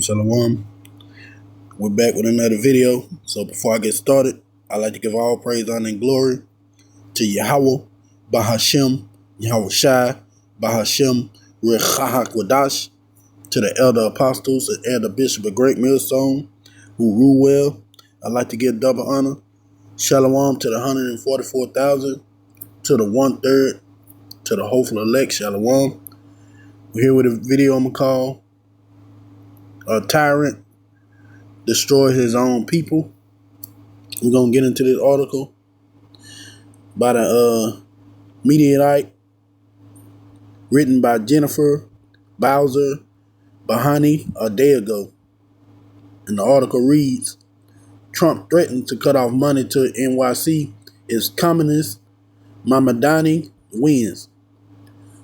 Shalom. We're back with another video. So before I get started, I'd like to give all praise, honor, and glory to Yahweh, Bahashem, Yahweh Shai, Bahashem, Rechahak Wadash, to the elder apostles and elder bishop of Great Millstone who rule well. I'd like to give double honor. Shalom to the 144,000, to the 1/3, to the hopeful elect. Shalom. We're here with a video I'm going to call A Tyrant Destroy His Own People. We're going to get into this article by the Mediaite, written by Jennifer Bowser Bahani a day ago. And the article reads, Trump threatened to cut off money to NYC if communist Mamadani wins.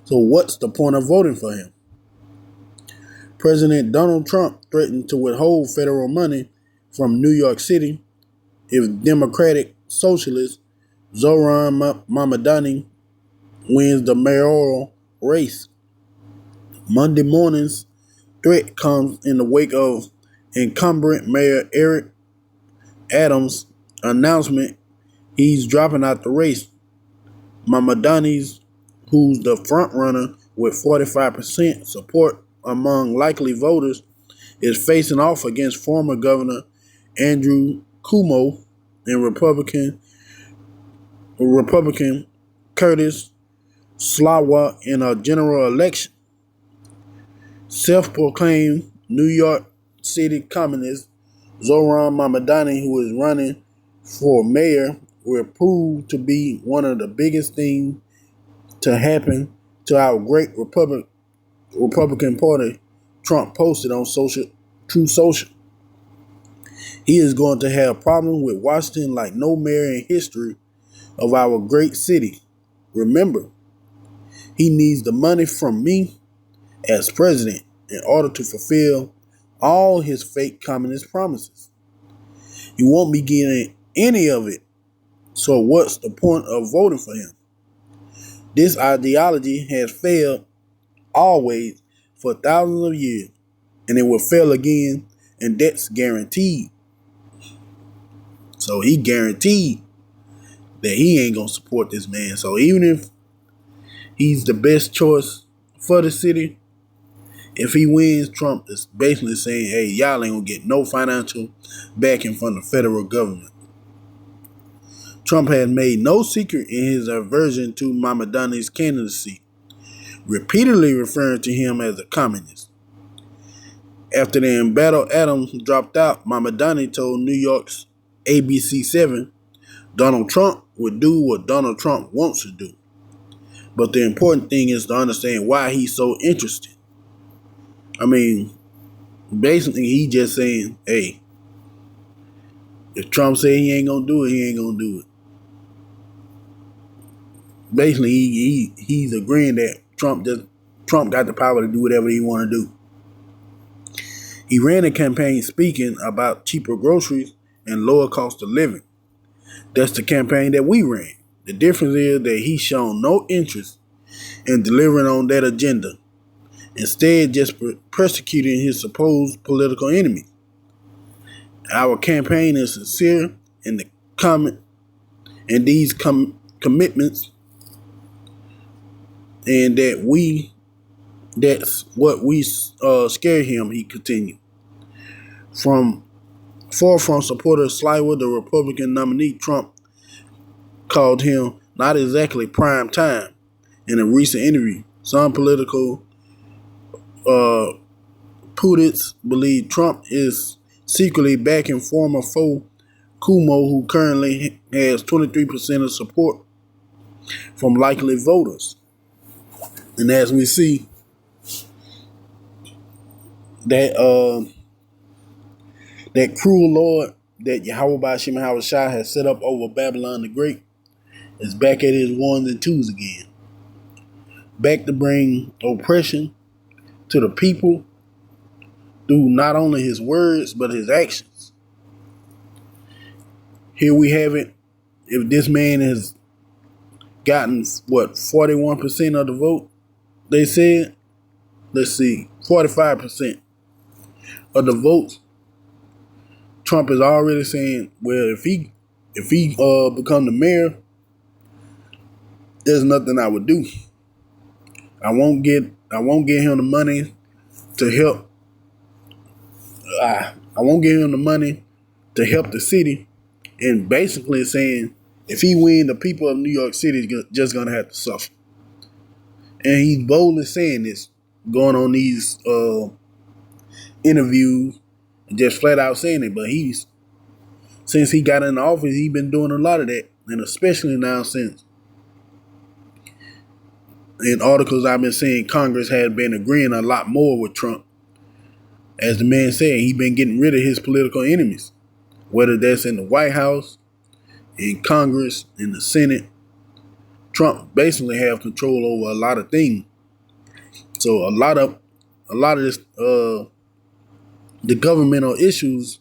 So what's the point of voting for him? President Donald Trump threatened to withhold federal money from New York City if Democratic Socialist Zohran Mamdani wins the mayoral race. Monday morning's threat comes in the wake of incumbent Mayor Eric Adams' announcement he's dropping out the race. Mamdani's, who's the frontrunner with 45% support among likely voters, is facing off against former Governor Andrew Cuomo and Republican Curtis Sliwa in a general election. Self-proclaimed New York City communist Zohran Mamdani, who is running for mayor, will prove to be one of the biggest things to happen to our great Republican Party, Trump posted on True Social. He is going to have problems with Washington like no mayor in history of our great city. Remember, he needs the money from me as president in order to fulfill all his fake communist promises. He won't be getting any of it. So what's the point of voting for him? This ideology has failed always for thousands of years, and it will fail again, and that's guaranteed. So he guaranteed that he ain't gonna support this man. So even if he's the best choice for the city, if he wins, Trump is basically saying, hey, y'all ain't gonna get no financial backing from the federal government. Trump has made no secret in his aversion to Mamdani's candidacy, repeatedly referring to him as a communist. After the embattled Adams dropped out, Mamdani told New York's ABC7 Donald Trump would do what Donald Trump wants to do. But the important thing is to understand why he's so interested. I mean, basically he just saying, hey, if Trump say he ain't gonna do it, he ain't gonna do it. Basically, he's agreeing that Trump got the power to do whatever he want to do. He ran a campaign speaking about cheaper groceries and lower cost of living. That's the campaign that we ran. The difference is that he's shown no interest in delivering on that agenda, instead just persecuting his supposed political enemies. Our campaign is sincere in these commitments, and that's what we scare him, he continued. From forefront supporter Sliwa, the Republican nominee, Trump called him not exactly prime time in a recent interview. Some political pundits believe Trump is secretly backing former foe Cuomo, who currently has 23% of support from likely voters. And as we see, that cruel Lord that Yahweh Bashim Yahweh Shai has set up over Babylon the Great is back at his ones and twos again. Back to bring oppression to the people through not only his words, but his actions. Here we have it. If this man has gotten, 41% of the vote, they said, let's see, 45%. of the votes, Trump is already saying, well, if he become the mayor, there's nothing I would do. I won't give him the money to help. I won't give him the money to help the city, and basically saying if he win, the people of New York City is just gonna have to suffer. And he's boldly saying this, going on these interviews, and just flat out saying it. But since he got in office, he's been doing a lot of that, and especially now since in articles I've been seeing, Congress has been agreeing a lot more with Trump. As the man said, he's been getting rid of his political enemies, whether that's in the White House, in Congress, in the Senate. Trump basically have control over a lot of things. So a lot of this the governmental issues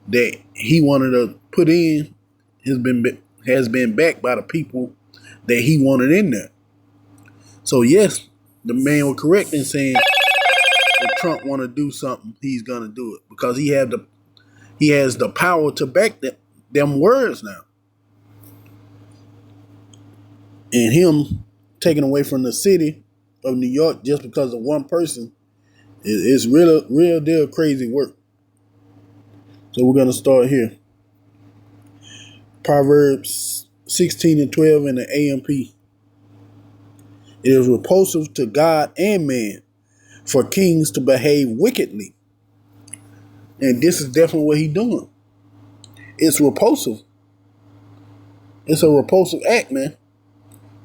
that he wanted to put in has been backed by the people that he wanted in there. So yes, the man was correct in saying if Trump want to do something, he's gonna do it because he has the power to back them words now. And him taken away from the city of New York just because of one person is real deal crazy work. So we're gonna start here. Proverbs 16 and 12 in the AMP. It is repulsive to God and man for kings to behave wickedly. And this is definitely what he's doing. It's repulsive. It's a repulsive act, man,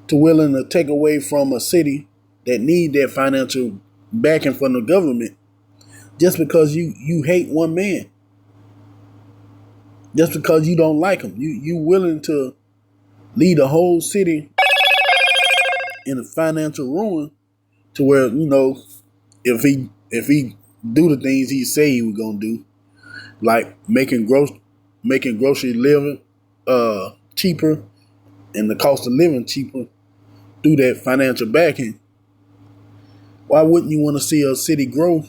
to willing to take away from a city that need that financial backing from the government just because you hate one man. Just because you don't like him. You willing to lead a whole city in a financial ruin to where, if he do the things he say he was gonna do, like making grocery living cheaper and the cost of living cheaper through that financial backing, why wouldn't you want to see a city grow?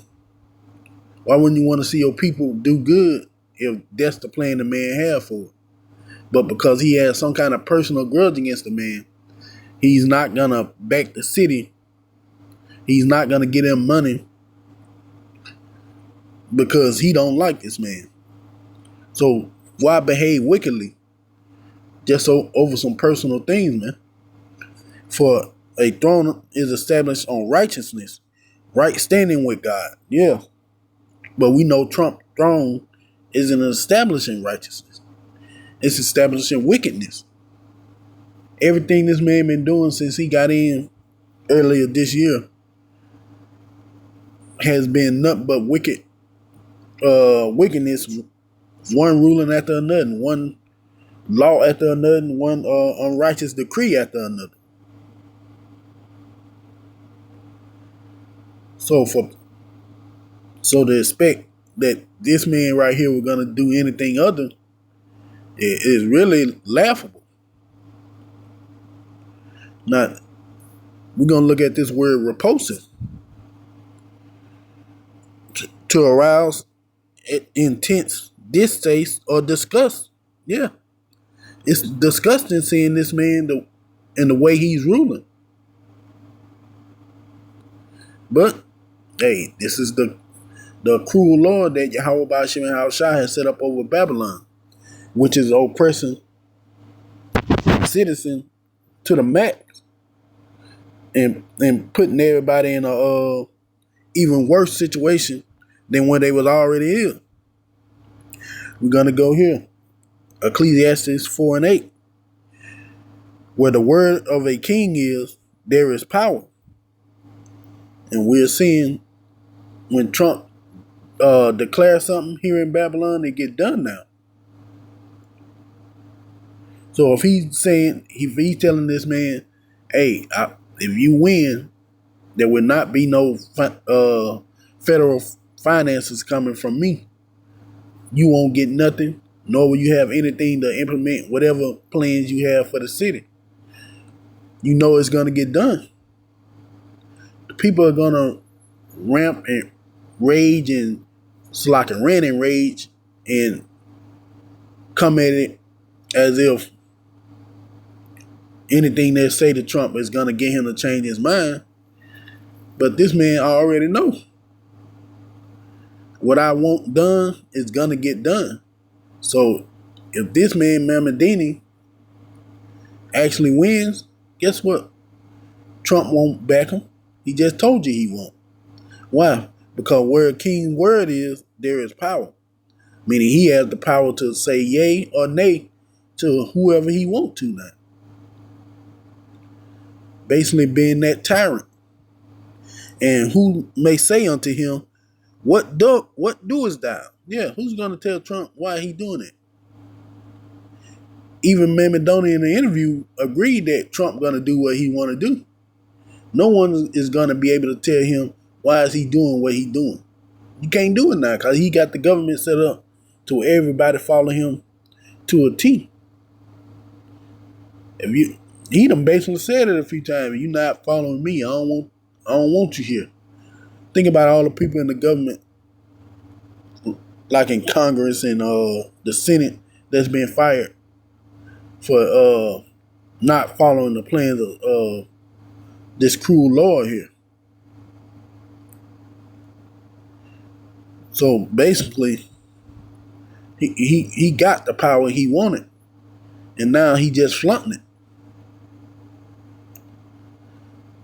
Why wouldn't you want to see your people do good if that's the plan the man had for it? But because he has some kind of personal grudge against the man, he's not gonna back the city. He's not gonna get him money because he don't like this man. So why behave wickedly just over some personal things, man? For a throne is established on righteousness, right standing with God. Yeah. But we know Trump's throne isn't establishing righteousness. It's establishing wickedness. Everything this man been doing since he got in earlier this year has been nothing but wickedness, one ruling after another, one law after another, one unrighteous decree after another. So to expect that this man right here was gonna do anything other is really laughable. Now we're gonna look at this word repulsive. To arouse intense distaste or disgust. Yeah. It's disgusting seeing this man and the way he's ruling. But hey, this is the cruel law that Yahweh Ba'ashem and Haushai has set up over Babylon, which is oppressing citizen to the max and putting everybody in a even worse situation than what they was already in. We're gonna go here. Ecclesiastes 4 and 8. Where the word of a king is, there is power. And we're seeing when Trump declares something here in Babylon, it get done now. So if he's telling this man, hey, if you win, there will not be no federal finances coming from me. You won't get nothing, nor will you have anything to implement whatever plans you have for the city. You know it's going to get done. The people are going to ramp and rage and So like a rant and rage and come at it as if anything they say to Trump is gonna get him to change his mind. But this man already knows what I want done is gonna get done. So if this man Mamadini actually wins, guess what? Trump won't back him. He just told you he won't. Why? Because where a king's word is, there is power. Meaning he has the power to say yay or nay to whoever he wants to now. Basically being that tyrant. And who may say unto him, what doest thou? Yeah, who's going to tell Trump why he doing it? Even Mamadoni in the interview agreed that Trump going to do what he want to do. No one is going to be able to tell him why is he doing what he doing. You can't do it now because he got the government set up to everybody follow him to a T. He done basically said it a few times. You're not following me. I don't want you here. Think about all the people in the government, like in Congress and the Senate, that's been fired for not following the plans of this cruel law here. So basically, he got the power he wanted, and now he just flaunting it.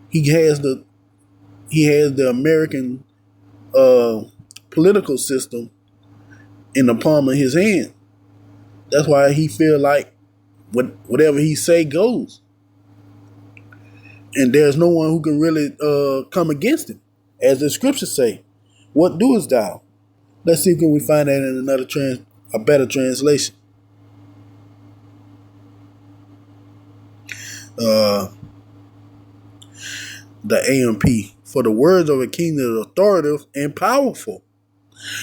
He has the American political system in the palm of his hand. That's why he feel like whatever he say goes, and there's no one who can really come against him. As the scriptures say, "What doest thou?" Let's see if we can find that in a better translation. The AMP. For the words of a king is authoritative and powerful.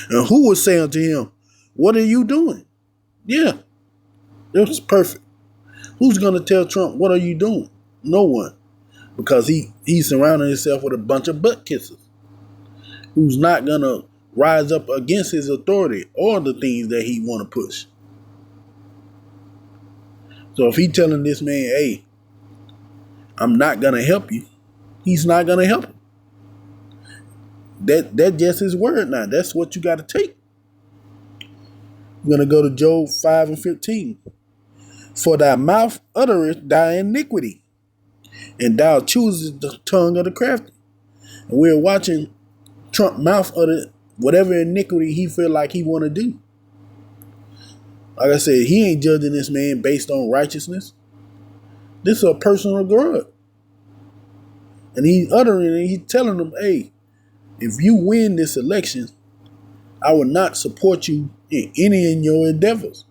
And who would say unto him, what are you doing? Yeah, it was perfect. Who's going to tell Trump, what are you doing? No one. Because he's surrounding himself with a bunch of butt kissers who's not going to rise up against his authority or the things that he want to push. So if he telling this man, hey, I'm not going to help you, he's not going to help him. That's just his word now. That's what you got to take. I'm going to go to Job 5:15. For thy mouth uttereth thy iniquity, and thou choosest the tongue of the crafty. And we're watching Trump mouth utter whatever iniquity he feel like he want to do. Like I said, he ain't judging this man based on righteousness. This is a personal grudge. And he's uttering it, he's telling them, hey, if you win this election, I will not support you in any of your endeavors,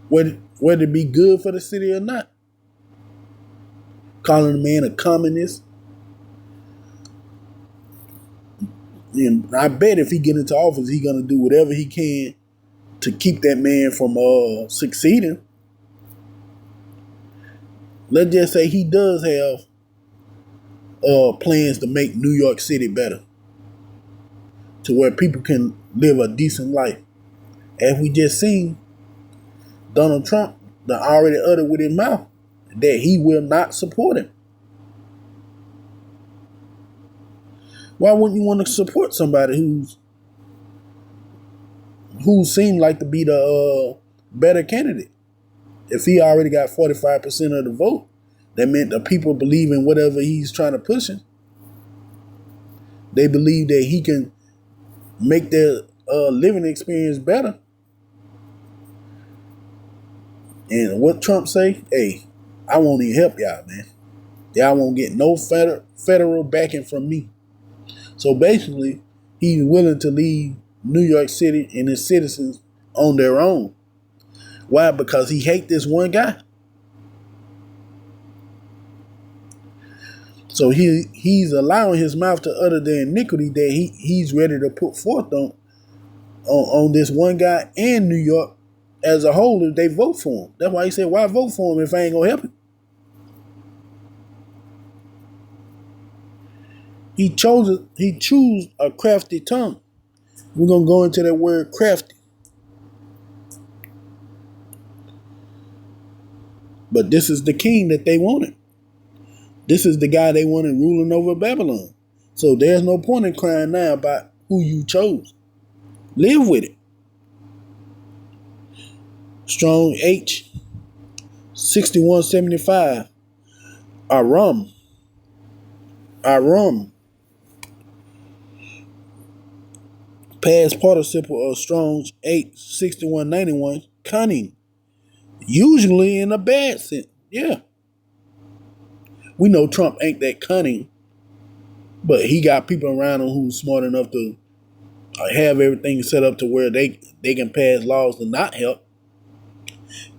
whether it be good for the city or not. Calling the man a communist. And I bet if he get into office, he's going to do whatever he can to keep that man from succeeding. Let's just say he does have plans to make New York City better, to where people can live a decent life. As we just seen, Donald Trump done already uttered with his mouth that he will not support him. Why wouldn't you want to support somebody who seemed like to be the better candidate? If he already got 45% of the vote, that meant the people believe in whatever he's trying to push him. They believe that he can make their living experience better. And what Trump say? Hey, I won't even help y'all, man. Y'all won't get no federal backing from me. So basically, he's willing to leave New York City and its citizens on their own. Why? Because he hates this one guy. So he's allowing his mouth to utter the iniquity that he's ready to put forth on this one guy and New York as a whole if they vote for him. That's why he said, why vote for him if I ain't gonna help him? He chose a crafty tongue. We're going to go into that word crafty. But this is the king that they wanted. This is the guy they wanted ruling over Babylon. So there's no point in crying now about who you chose. Live with it. Strong H, 6175. Aram. Past participle of Strong's 8, 6191. Cunning. Usually in a bad sense. Yeah. We know Trump ain't that cunning, but he got people around him who's smart enough to have everything set up to where they can pass laws to not help.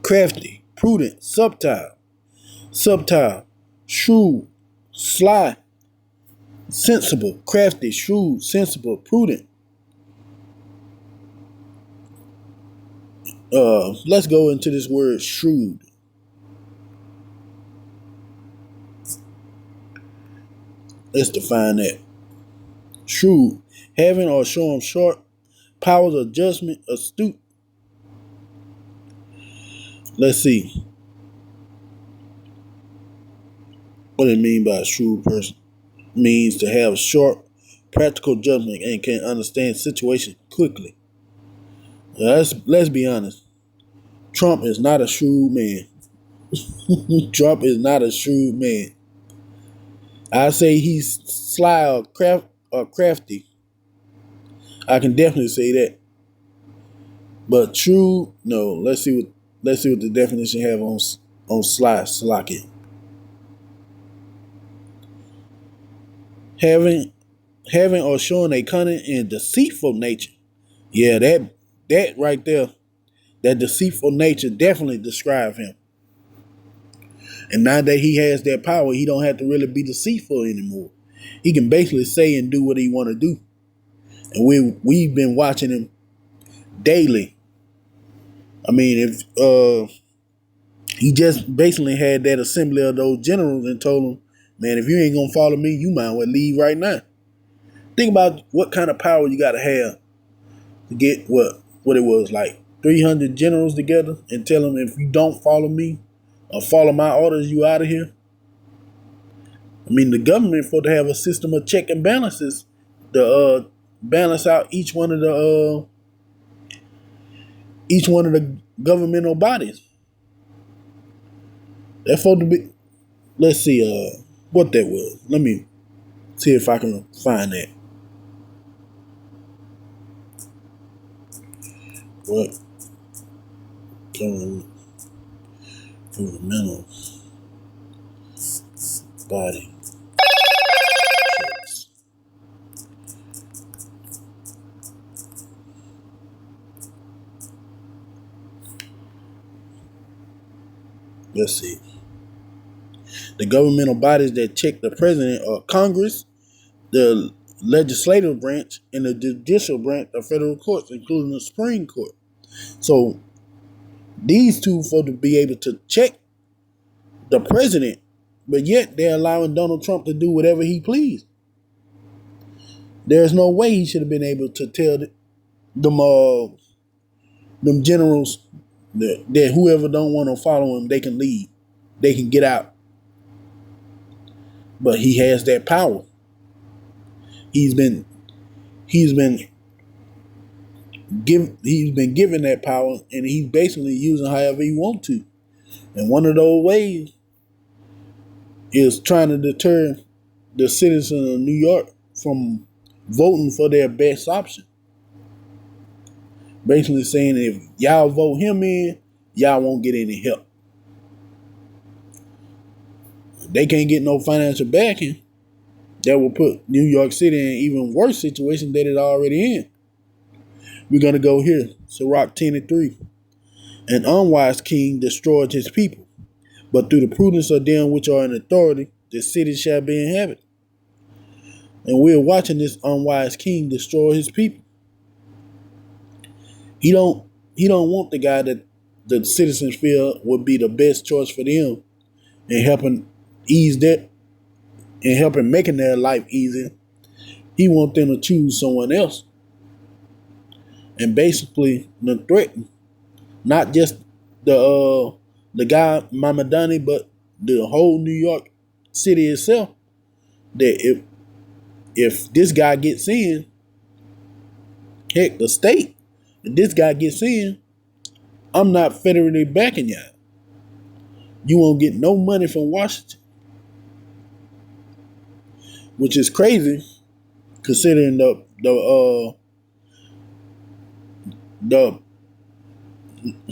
Crafty, prudent, subtle, shrewd, sly, sensible, crafty, shrewd, sensible, prudent. Let's go into this word shrewd. Let's define that. Shrewd, having or showing short powers of judgment, astute. Let's see what it means by a shrewd person. It means to have short, practical judgment and can understand situations quickly. Let's be honest. Trump is not a shrewd man. Trump is not a shrewd man. I say he's sly or crafty. I can definitely say that. But shrewd, no. Let's see what the definition have on sly, slocky. Having or showing a cunning and deceitful nature. Yeah, that right there, that deceitful nature definitely describes him. And now that he has that power, he don't have to really be deceitful anymore. He can basically say and do what he want to do. And we've been watching him daily. I mean, if he just basically had that assembly of those generals and told them, man, if you ain't gonna follow me, you might as well leave right now. Think about what kind of power you gotta have to get what it was like 300 generals together and tell them if you don't follow me or follow my orders, you out of here. I mean, the government for to have a system of check and balances to balance out each one of the governmental bodies. That's supposed to be. Let's see what that was. Let me see if I can find that. What governmental body checks. Let's see. The governmental bodies that check the president are Congress, the legislative branch, and the judicial branch of federal courts, including the Supreme Court. So these two for to be able to check the president, but yet they're allowing Donald Trump to do whatever he pleased. There's no way he should have been able to tell them generals that whoever don't want to follow him, they can leave, they can get out. But he has that power. He's been given that power, and he's basically using however he wants to. And one of those ways is trying to deter the citizens of New York from voting for their best option. Basically saying if y'all vote him in, y'all won't get any help. They can't get no financial backing. That will put New York City in an even worse situation than it's already in. We're going to go here. Sirach 10:3. An unwise king destroyed his people, but through the prudence of them which are in authority, the city shall be inhabited. And we're watching this unwise king destroy his people. He don't want the guy that the citizens feel would be the best choice for them and helping ease that and helping making their life easier. He wants them to choose someone else. and basically threaten not just the guy Mamadani, but the whole New York City itself. That if this guy gets in, heck, the state, if this guy gets in, I'm not federally backing y'all. You won't get no money from Washington, which is crazy considering the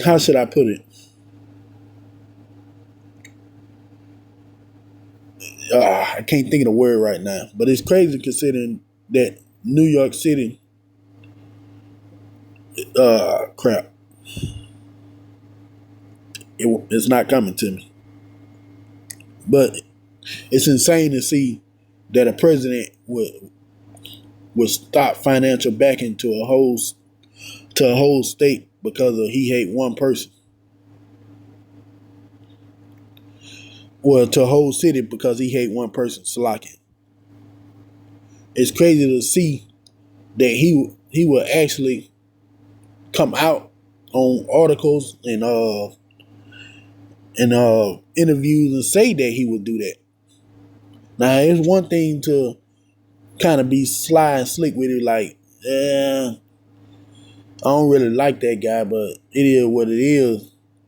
how should I put it? I can't think of the word right now, but it's crazy considering that New York City. Crap. It's not coming to me, but it's insane to see that a president would stop financial backing to a whole state because of he hate one person. Well, to a whole city because he hate one person. Slacking. It's crazy to see that he will actually come out on articles and interviews and say that he would do that. Now, it's one thing to kind of be sly and slick with it, like, I don't really like that guy, but it is what it is,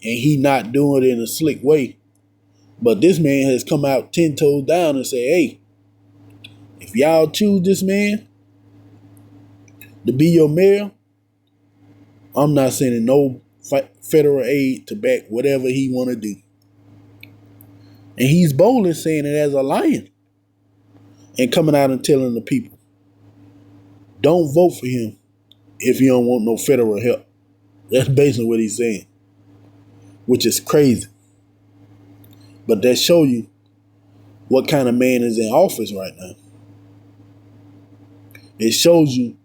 and he not doing it in a slick way. But this man has come out 10 toes down and say, hey, if y'all choose this man to be your mayor, I'm not sending no federal aid to back whatever he want to do. And he's boldly saying it as a lion and coming out and telling the people, don't vote for him if you don't want no federal help. That's basically what he's saying, which is crazy. But that shows you what kind of man is in office right now. It shows you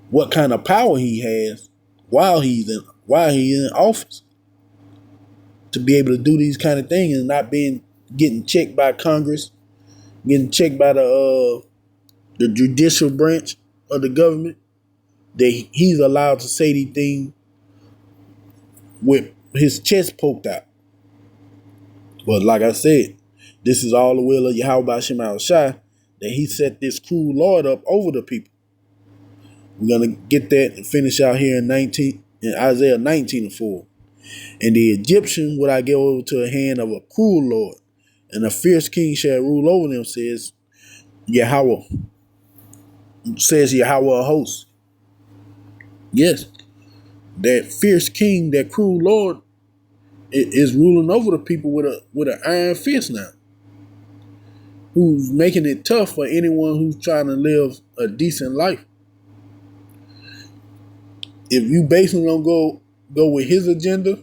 what kind of power he has while he's in office to be able to do these kind of things and not getting checked by Congress, getting checked by the judicial branch of the government. That he's allowed to say these things with his chest poked out. But like I said, this is all the will of Yahweh Hashem Shai, that he set this cruel Lord up over the people. We're gonna get that and finish out here in Isaiah 19:4. And the Egyptian would I give over to the hand of a cruel Lord, and a fierce king shall rule over them, says Yahweh of hosts. Yes, that fierce king, that cruel Lord, is ruling over the people with an iron fist now, who's making it tough for anyone who's trying to live a decent life. If you basically don't go with his agenda,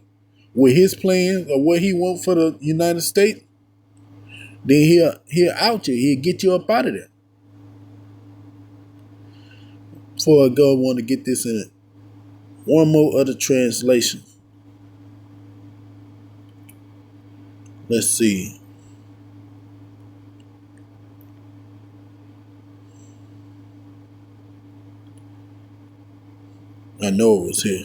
with his plans, or what he wants for the United States, then he'll out you. He'll get you up out of there. Before I go, I want to get this in one more other translation. Let's see. I know it was here.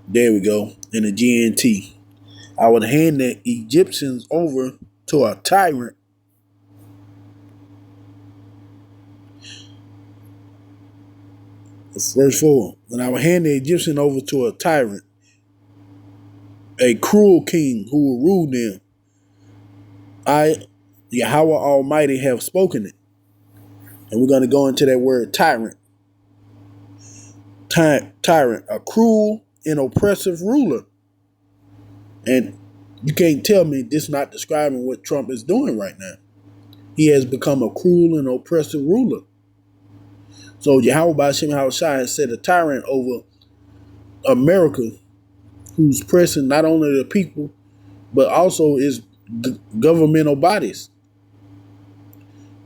There we go. In the GNT. I would hand the Egyptians over to a tyrant. Verse 4. When I would hand the Egyptian over to a tyrant, a cruel king who will rule them, I, Yahweh Almighty, have spoken it. And we're going to go into that word tyrant. Tyrant, a cruel and oppressive ruler. And you can't tell me this not describing what Trump is doing right now. He has become a cruel and oppressive ruler. So Yahweh Hashem Shai has set a tyrant over America, who's pressing not only the people, but also its governmental bodies.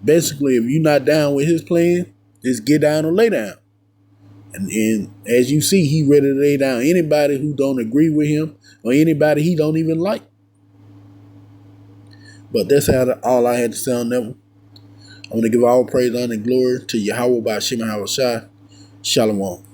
Basically, if you're not down with his plan, just get down or lay down. And as you see, he ready to lay down anybody who don't agree with him or anybody he don't even like. But that's all I had to say on that one. I want to give all praise, honor, and glory to Yahweh by Shema Shai. Shalom.